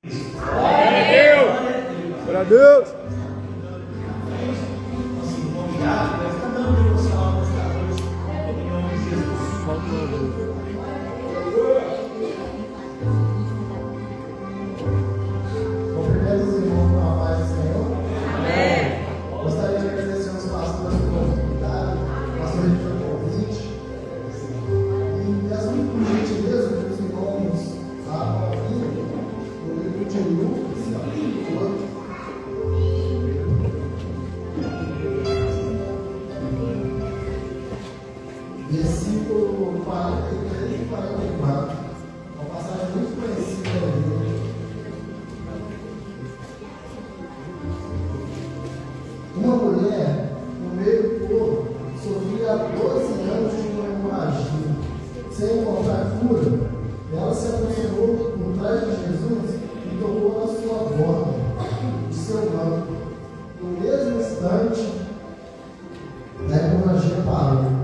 Glória a Deus! Glória a Deus! Versículo 43 e 44, uma passagem muito conhecida da Bíblia. Uma mulher, no meio do povo, sofria há 12 anos de uma hemorragia, sem encontrar cura. Ela se aproximou por trás de Jesus e tocou na sua borda, de seu manto. No mesmo instante, a hemorragia parou.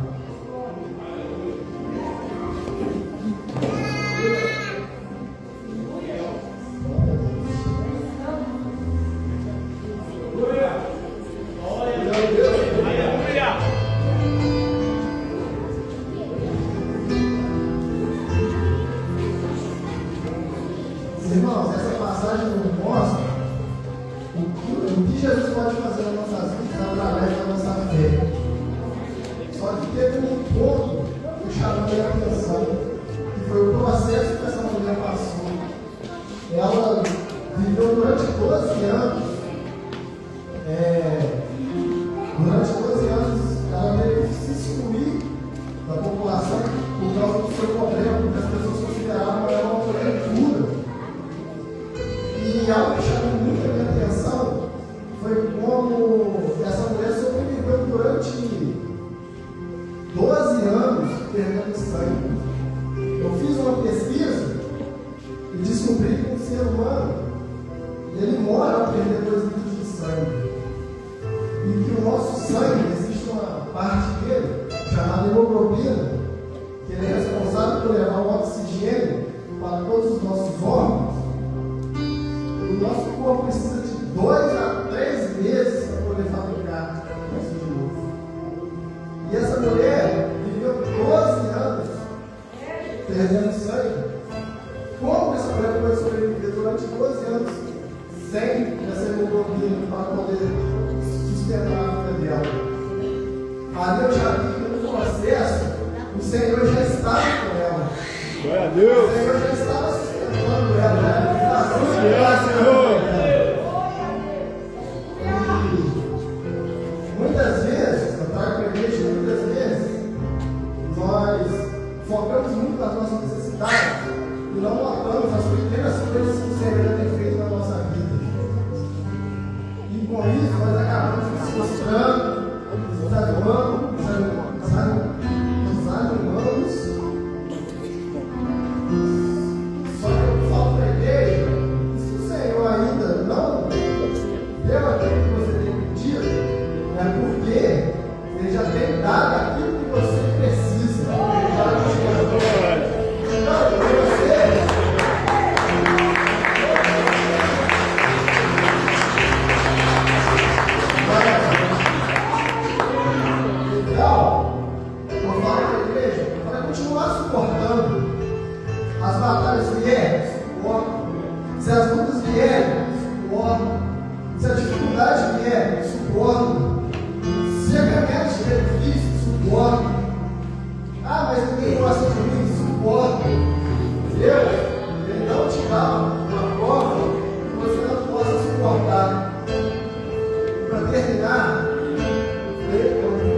Irmãos, essa passagem nos mostra o que Jesus pode fazer nas nossas vidas através da nossa fé. Só que teve um ponto que chamou a minha atenção, que foi o processo que essa mulher passou. Ela viveu durante 12 anos. Durante 12 anos, ela teve que se excluir da população por causa do seu problema, porque as pessoas consideravam ela uma mulher pura. E algo que chamou muito a minha atenção foi como essa mulher sobreviveu durante 12 anos perdendo sangue. Eu fiz uma pesquisa e descobri que um ser humano ele morre ao perder 2 litros de sangue. E que o nosso sangue, existe uma parte dele chamada hemoglobina, que ele é responsável por levar o oxigênio para todos os nossos órgãos. O nosso corpo precisa de 2 a 3 meses para poder fabricar isso de novo. E essa mulher viveu 12 anos perdendo sangue. Como essa mulher pode sobreviver durante 12 anos sem essa hemoglobina para poder sustentar a vida dela? Ali eu já vi que no processo o Senhor já estava com ela. Glória a Deus! O Senhor já estava sustentando ela. Muitas vezes, eu trago para a igreja, muitas vezes, nós focamos muito nas nossas necessidades e não notamos as pequenas coisas que o Senhor tem feito na nossa vida. E com isso, nós acabamos nos frustrando, desanimando. Só que eu falo para a igreja, se o Senhor ainda não deu aquilo que você tem pedido, é porque Ele já tem dado aquilo que você precisa. Então, eu falo para a igreja, para continuar suportando. As batalhas vierem, suporta. Se as lutas vierem, suporta. Se a dificuldade vier, suporta. Se a caminhada estiver difícil, suporta. Ah, mas ninguém gosta de mim, suporta. Deus, Ele não te dá uma forma que você não possa suportar. E para terminar, eu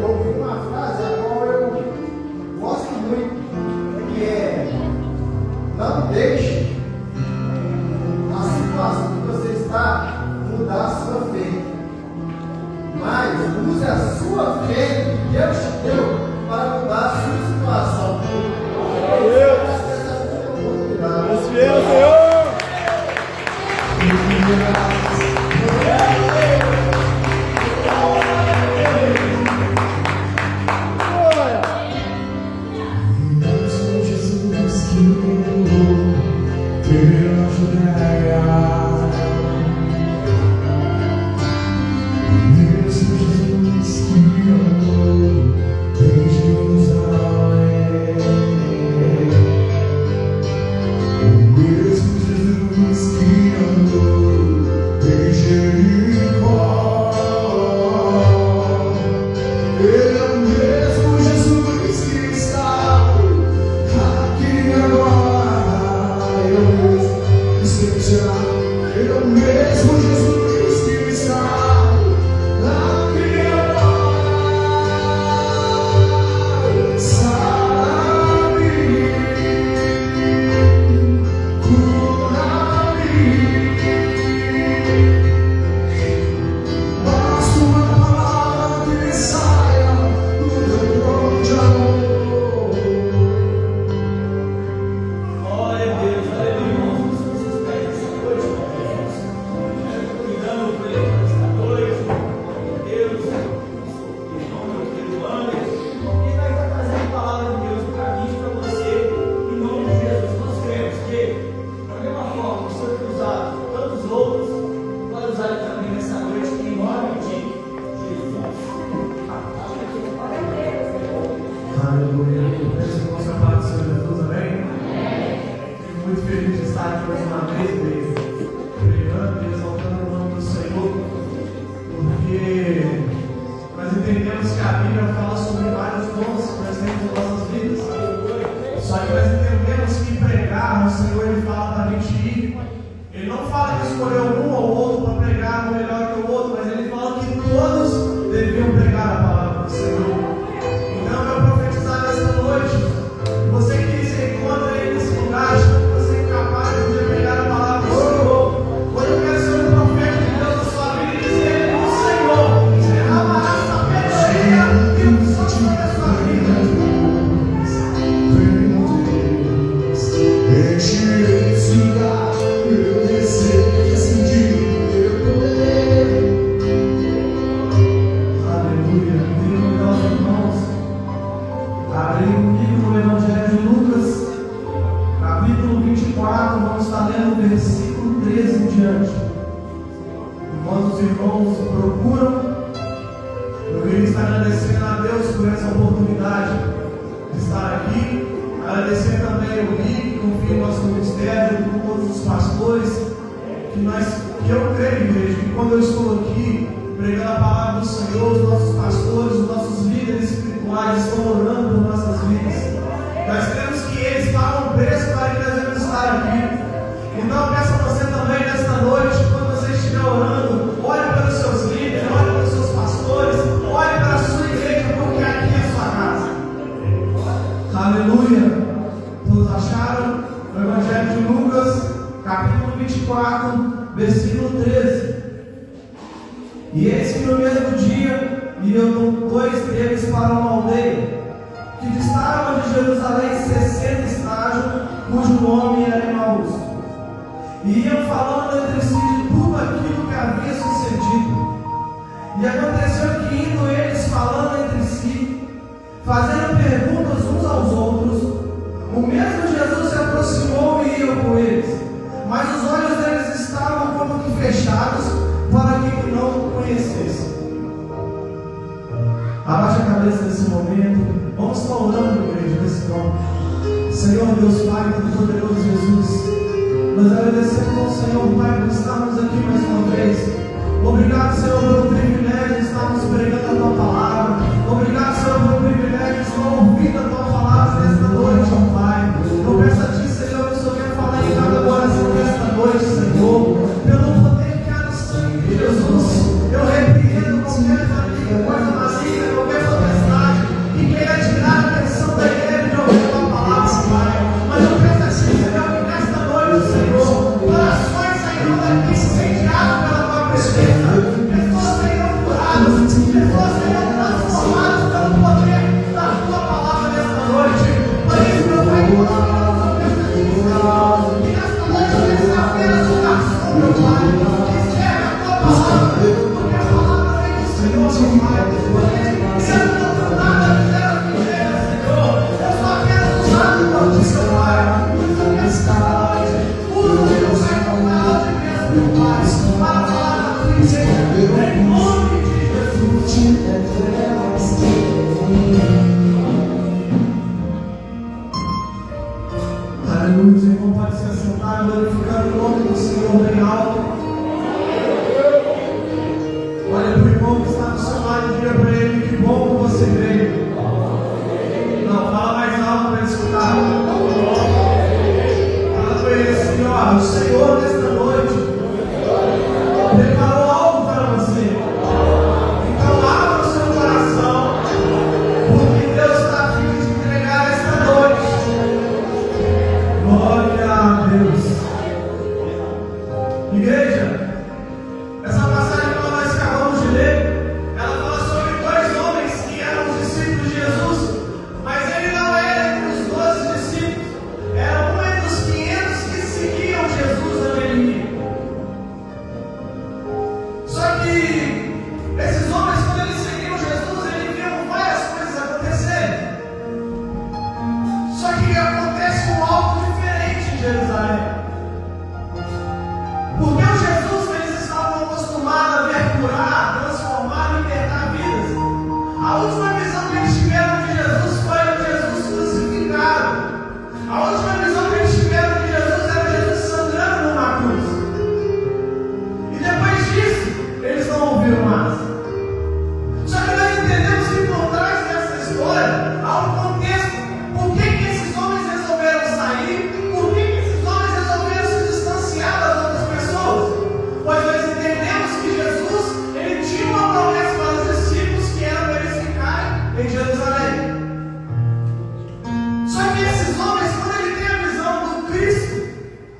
ouvi uma frase a qual eu gosto muito, que é: não deixe a situação que você está mudar a sua fé, mas use a sua fé que Deus te deu para mudar a sua situação. Deus fiel, Senhor! Jesus que me amou, te ajudei a O Senhor nesta noite Igreja, essa passagem que nós acabamos de ler, ela fala sobre dois homens que eram os discípulos de Jesus, mas ele não era entre os 12 discípulos, era um entre os 500 que seguiam Jesus naquele dia. Só que esses homens, quando eles seguiam Jesus, eles viam várias coisas acontecerem. Só que acontece algo diferente em Jerusalém. Porque o Jesus que eles estavam acostumados a ver curar, transformar, libertar vidas, a última visão que eles tiveram de Jesus foi o Jesus crucificado. A última visão que eles tiveram de Jesus era Jesus sangrando numa cruz. E depois disso, eles não ouviram mais. Só que nós entendemos que por trás dessa história há um contexto. Por que esses homens resolveram sair? Por que esses homens resolveram se distanciar das outras pessoas? Pois nós entendemos que Jesus, ele tinha uma promessa para os discípulos que era para eles ficarem em Jerusalém. Só que esses homens, quando ele tem a visão do Cristo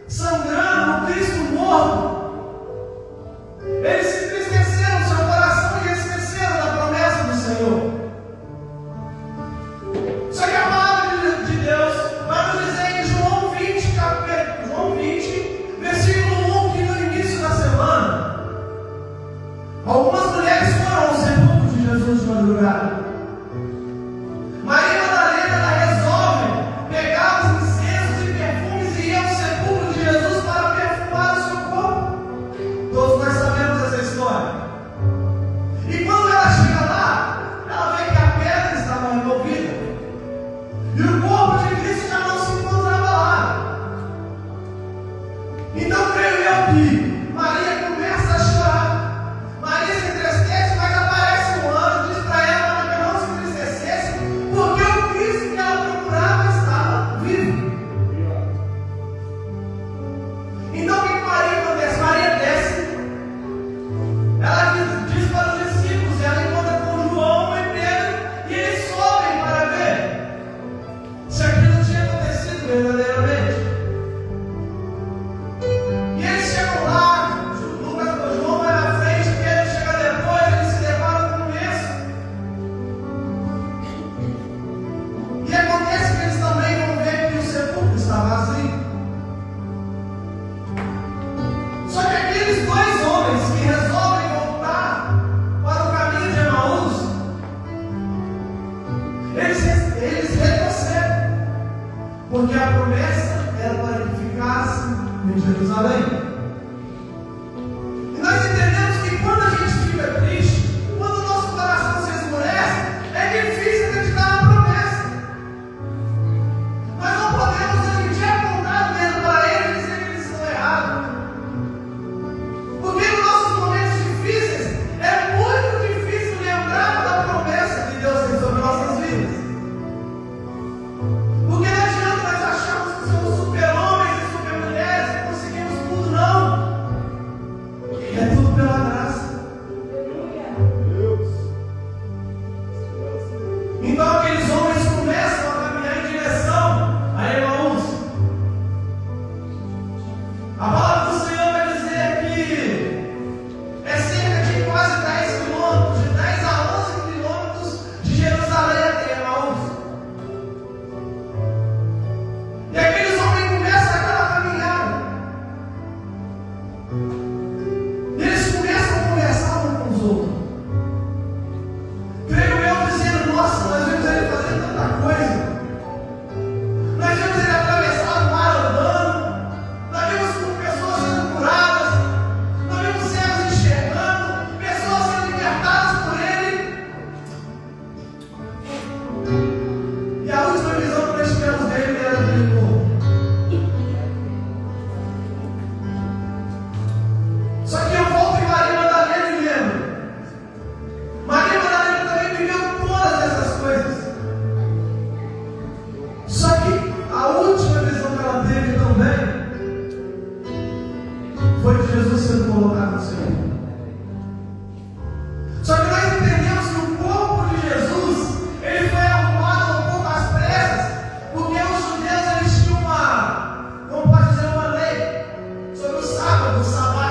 sangrando, do Cristo morto, eles se entristeceram no seu coração e esqueceram da promessa do Senhor. Só que a palavra de Deus vai nos dizer em João 20, versículo 1, que no início da semana, algumas mulheres foram ao sepulcro de Jesus de madrugada. Maria Madalena ela resolve pegar os incensos e perfumes e ir ao sepulcro de Jesus para perfumar o seu corpo. Todos nós sabemos essa história. E quando ela chega lá, ela vê que a pedra estava removida. E o corpo de Cristo já não se encontrava lá. Então creio eu que Maria começa a chorar. Maria se entristece, mas aparece um anjo, diz para ela para que não se entristecesse, porque o Cristo que ela procurava estava vivo. Então o que Maria acontece? Maria desce. Ela diz para os discípulos, ela encontra com João e Pedro, e eles sobem para ver se aquilo tinha acontecido verdadeiramente. E eles chegam lá, João vai na frente, Pedro chega depois, eles se deparam com o mesmo. E acontece que eles também vão ver que o sepulcro está vazio. Só que aqueles dois homens que resolvem voltar para o caminho de Emaús, eles retrocedem, porque a promessa era para que ficassem em Jerusalém. E nós entendemos que quando a gente fica triste, quando o nosso coração se esmurece, é difícil acreditar na promessa. Nós não podemos hoje em dia apontar o dedo para eles e dizer que eles estão errados. Porque nos nossos momentos difíceis é muito difícil lembrar da promessa que Deus tem sobre nossas vidas. Porque não adianta nós acharmos que somos super-homens e super-mulheres que conseguimos tudo, não. É tudo pela graça. Deus. Então aqueles homens começam a caminhar em direção a Emaús. A palavra do Senhor vai dizer que é cerca de quase 10 quilômetros, de 10 a 11 quilômetros de Jerusalém até Emaús. E aqueles homens começam aquela caminhada. E eles começam a conversar uns com os outros. Creio eu dizendo, nossa, nós vimos ele fazer tanta coisa. Nós vimos ele atravessar o mar andando. Nós vimos pessoas sendo curadas. Nós vimos cegos enxergando. Pessoas sendo libertadas por ele. E a última visão que nós tivemos dele era dele morto. Só que eu volto em Maria Madalena e lembro. Maria Madalena também viveu todas essas coisas. Só que a última visão que ela teve também foi de Jesus sendo colocado no Senhor. Só que nós entendemos que o corpo de Jesus, ele foi arrumado um pouco às pressas, porque os judeus eles tinham uma, como pode dizer, uma lei sobre o sábado, o sabá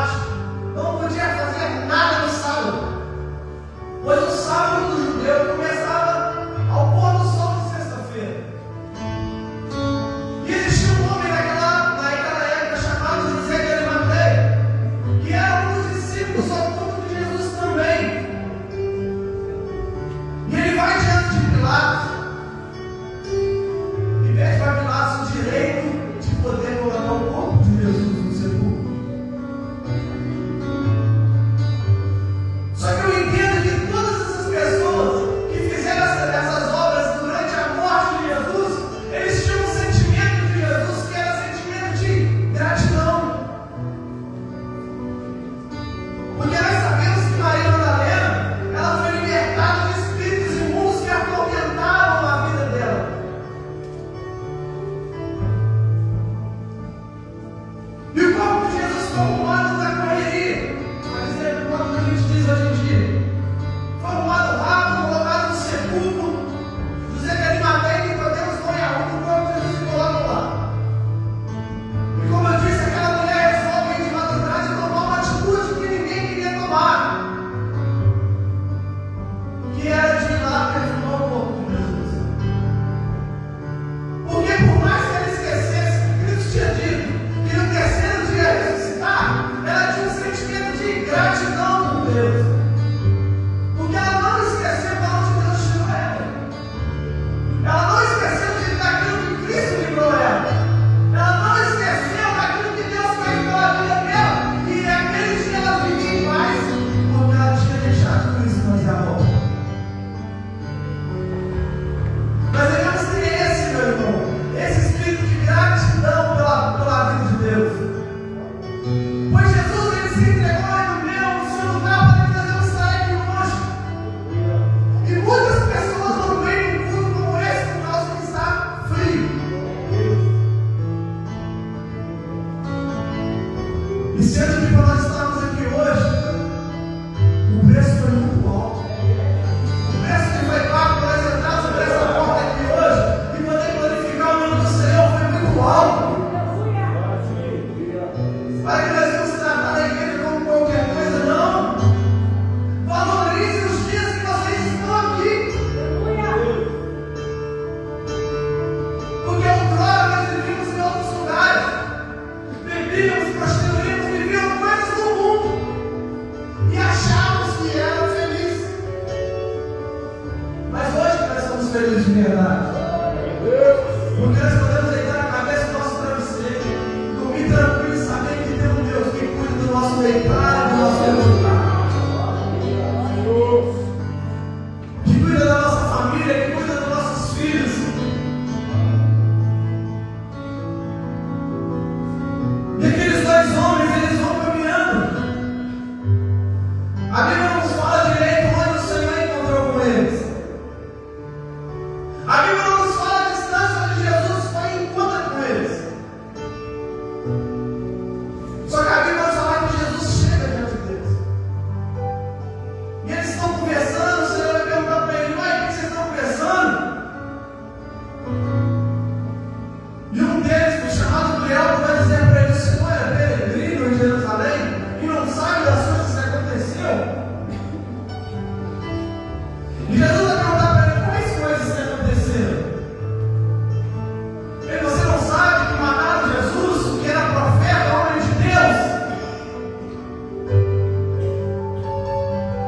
deitar, do nosso levantar. Que cuida da nossa família, que cuida dos nossos filhos. E aqueles dois homens, eles vão caminhando. A Bíblia não nos fala direito onde o Senhor encontrou com eles. A Bíblia não nos fala a distância onde Jesus foi e encontra com eles. Só que a Bíblia nos fala que Jesus chega diante deles. E eles estão conversando, o Senhor vai perguntar para eles: mas o que vocês estão conversando? E um deles, chamado Cleopas, vai dizer para ele: o Senhor é peregrino em Jerusalém e não sabe das coisas que aconteceram? E Jesus vai perguntar para ele: quais coisas que aconteceram? E você não sabe que mataram Jesus, que era profeta, homem de Deus?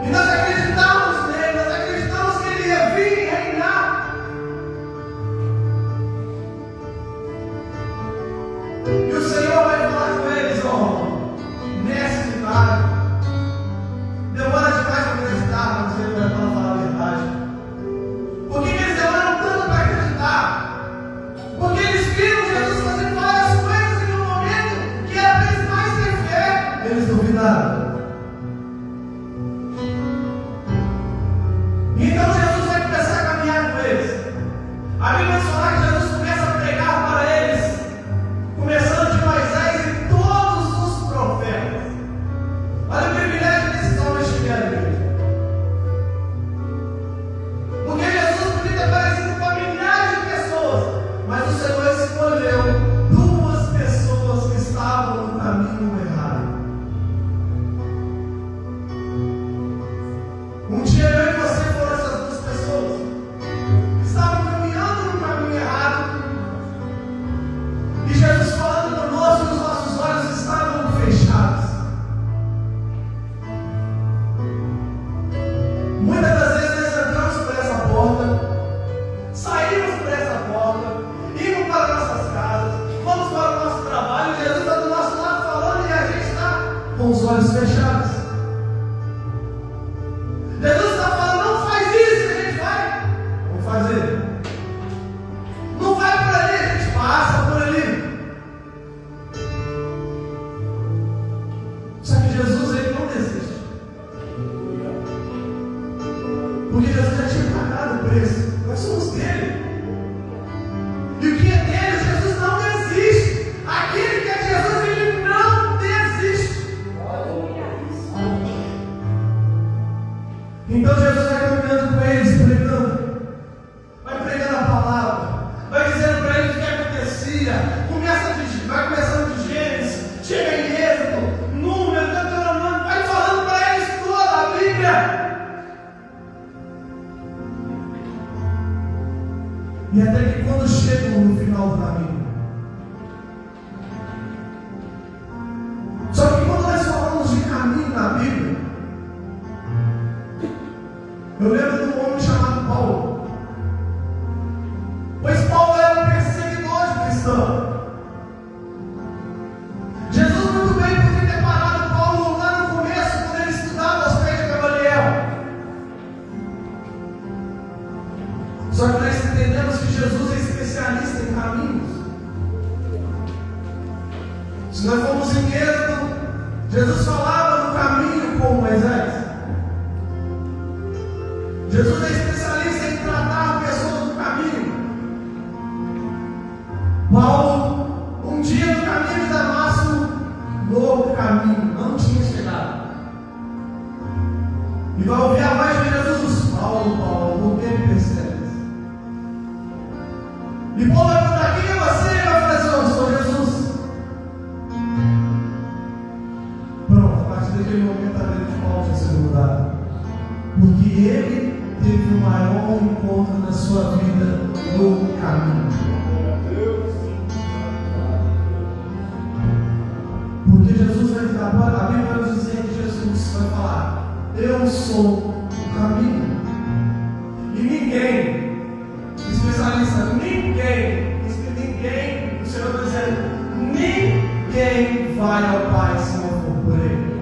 E nós acreditamos nele, nós acreditamos que ele ia vir e reinar. E o Senhor vai falar com eles: ó, nessa cidade, demora demais para acreditar, mas ele vai falar a verdade. Por que eles demoram tanto para acreditar? Porque eles viram Jesus fazendo várias coisas em um momento que era para eles mais ter fé. Eles duvidaram. Então Jesus vai começar a caminhar com eles. A Bíblia nos fala que Jesus começa a pregar para eles, começando de Moisés e todos os profetas. Olha o privilégio desses homens chegarem, igreja. Porque Jesus podia ter aparecido para milhares de pessoas, mas o Senhor escolheu duas pessoas que estavam no caminho errado. Um dia eu e você foram essas duas pessoas que estavam caminhando no caminho errado, e Jesus falando conosco, os nossos olhos estavam fechados. Muitas das vezes nós entramos por essa porta, saímos por essa porta, íamos para nossas casas, vamos para o nosso trabalho, e Jesus está do nosso lado falando e a gente está com os olhos fechados. Jesus está falando: não faz isso, e a gente vai. Vamos fazer. Não vai por ali, a gente passa por ali. Só que Jesus, ele não desiste. Porque Jesus já tinha pagado o preço. Nós somos dele. E o que é dele, Jesus não desiste. Aquele que é de Jesus, ele não desiste. Então Jesus vai caminhando com eles, pregando. Vai pregando a palavra. Vai dizendo para eles o que acontecia. Vai começando de Gênesis, chega em Êxodo, Números, Deuteronômio, vai falando para eles toda a Bíblia. E até que quando chegam no final do caminho. Só que quando nós falamos de caminho na Bíblia, eu lembro de um homem chamado Paulo. Pois Paulo era um perseguidor de cristão. Jesus muito bem podia ter parado Paulo lá no começo, quando ele estudava aos pés de Gamaliel. Só que nós entendemos que Jesus é especialista em caminhos. Se nós formos em Êxodo, Jesus falava no caminho com Moisés. Jesus é especialista em tratar pessoas no caminho. Paulo, um dia no caminho de Damasco, no caminho, não tinha chegado. E vai ouvir a voz de Jesus: Paulo, Paulo, por que me persegues? E Paulo vai perguntar: quem é você? E vai falar assim: eu sou Jesus. Pronto, a partir daquele momento a vida de Paulo já se mudada. Porque ele teve o maior encontro da sua vida no caminho. Porque Jesus vai dizer, agora a Bíblia vai dizer que Jesus vai falar: eu sou o caminho. E ninguém, especialista, ninguém, o Senhor está dizendo, ninguém vai ao Pai se não for por Ele.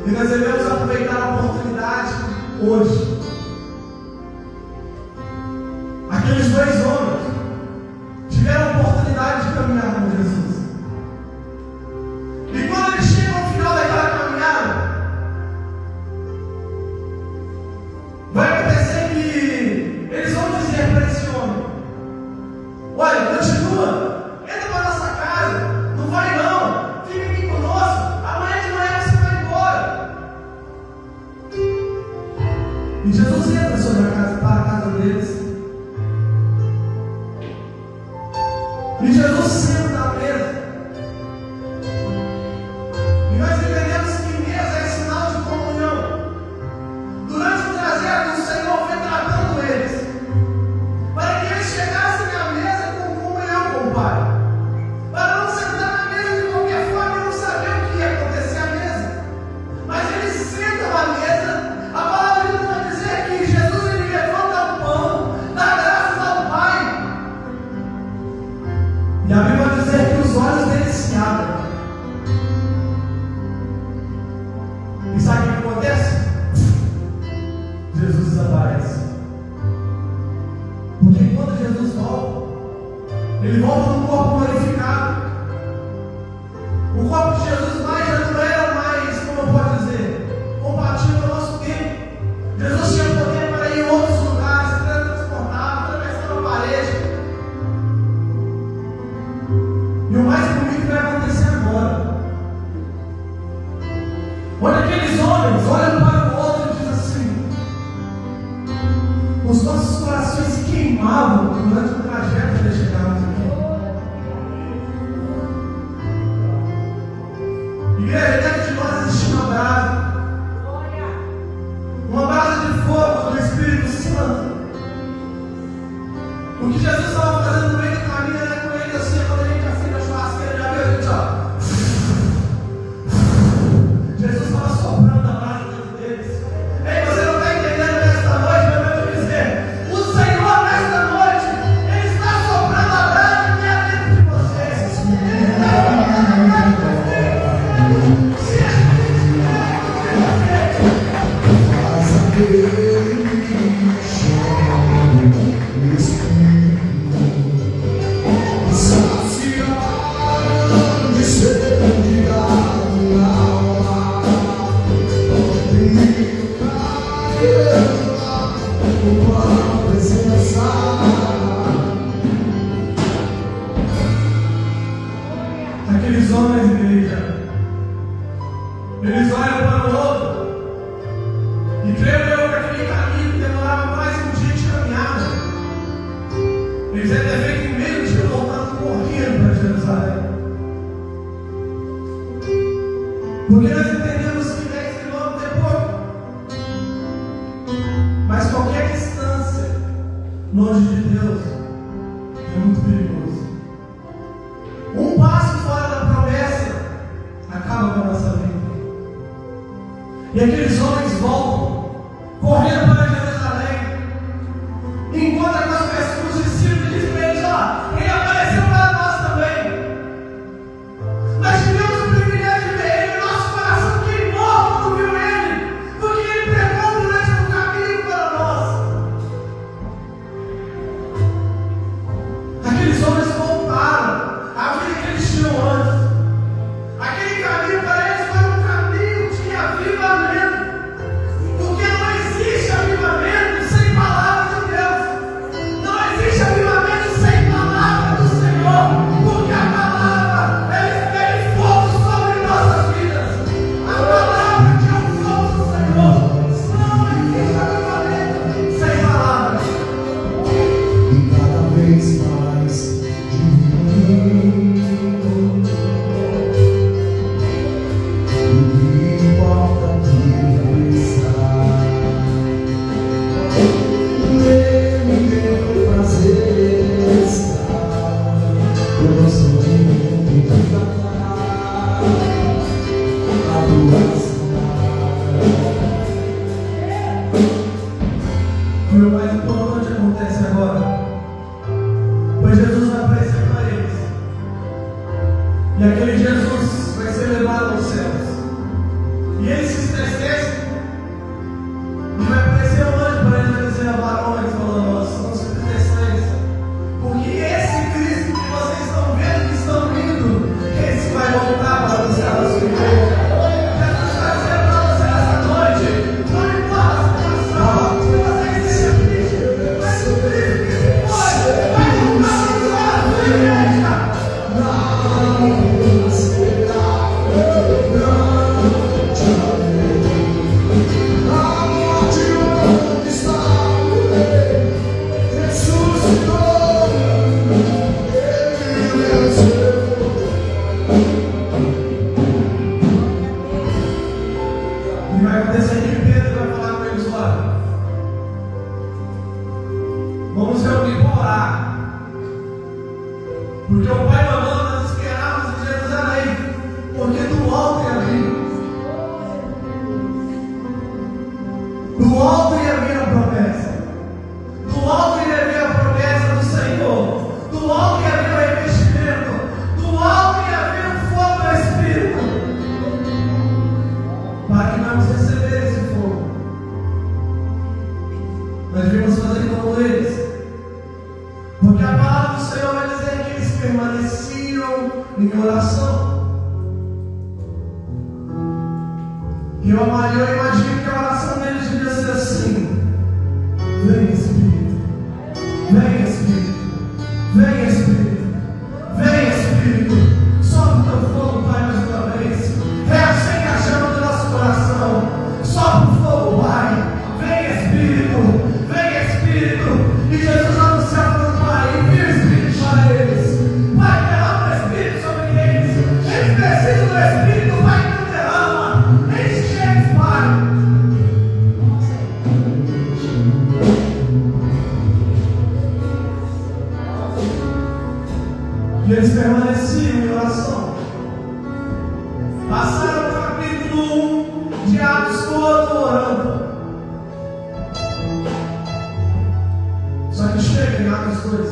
E nós devemos aproveitar a oportunidade hoje. Aqueles dois homens tiveram a oportunidade de caminhar com Jesus. E quando eles chegam ao final daquela caminhada, vai acontecer que eles vão dizer para esse homem: olha, continua, entra para nossa casa, não vai não, fica aqui conosco, amanhã de manhã você vai embora. E Jesus entra sobre a casa, para a casa deles. E Jesus senta à mesa. E nós entendemos que mesa é sinal de comunhão. Durante o trajeto, o Senhor foi tratando eles, para que eles chegassem à mesa com comunhão com o Pai. Para não sentar na mesa de qualquer forma e não saber o que ia acontecer à mesa. Mas eles sentam à mesa. A palavra de Deus vai dizer que Jesus ele levanta o pão, dá graças ao Pai. E a Bíblia vai dizer que os olhos deles se abrem. E sabe o que acontece? Jesus desaparece. Porque quando Jesus volta, ele volta num corpo glorificado. O corpo de Jesus já não era mais, como eu posso dizer, compatível ao nosso tempo. Jesus tinha poder para ir em outros lugares, teletransportar, atravessar a parede. E o mais bonito vai acontecer agora. Olha aqueles homens, olham para o outro e dizem assim: os nossos corações se queimavam durante o trajeto de chegarmos aqui. Igreja, dentro de nós existe uma brasa de fogo do Espírito Santo. O que Jesus estava fazendo no meio do caminho era com ele assim, quando a gente acende a churrasqueira, já viu a gente, ó. Jesus estava soprando a brasa dentro deles. Ei, você não está entendendo nesta noite, mas eu vou te dizer: o Senhor nesta noite, Ele está soprando a brasa que é dentro de vocês. Ele está soprando a brasa de vocês. Se a gente aqueles homens, igreja, eles olham para o outro e creio eu que aquele caminho que demorava mais um dia de caminhada, eles devem ter feito em meio dia voltando correndo para Jerusalém. Porque nós entendemos que 10 quilômetros é pouco, mas qualquer distância longe de Deus é muito perigoso. Um passo fora da promessa acaba com a nossa vida. E aqueles homens voltam correndo para Jerusalém, encontram com os discípulos e dizem para eles: ó, ele apareceu para nós também. Nós tivemos o privilégio de ver ele, nosso coração queimou quando viu ele, porque ele pregou durante o caminho para nós. Aqueles homens voltaram à vida que eles tinham antes. Aquele caminho para eles foi um caminho de avivamento, porque não existe avivamento E vai acontecer que Pedro vai falar com eles: olha, vamos reunir para orar, porque o Pai mandou nós esperarmos em Jerusalém, porque do alto ia vir. Do alto ia vir a promessa. Do alto ia vir a promessa do Senhor. Do alto ia vir o revestimento. Do alto ia vir o fogo do Espírito. Para que vamos receber esse fogo, nós devemos fazer como eles. Porque a palavra do Senhor vai dizer que eles permaneciam em oração. E eu imagino que a oração deles devia ser assim: vem Espírito, vem Espírito, vem Espírito, vem Espírito, sopra o teu fogo, Pai, mais uma vez, reacende a chama do nosso coração, sopra o fogo, Pai, vem Espírito, vem Espírito. E Jesus lá no céu falando: Pai, envia o Espírito para eles, Pai, derrama o Espírito sobre eles, eles precisam do Espírito, Pai, que não derrama, enche eles, Pai. E eles permaneciam em oração. Passaram o capítulo 1 de Atos todo orando. Só que chega em Atos 2.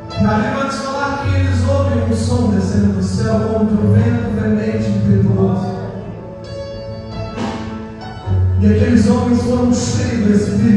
E ali vai nos falar que eles ouvem um som descendo do céu como de um vento veemente e impetuoso. E aqueles homens foram cheios do Espírito.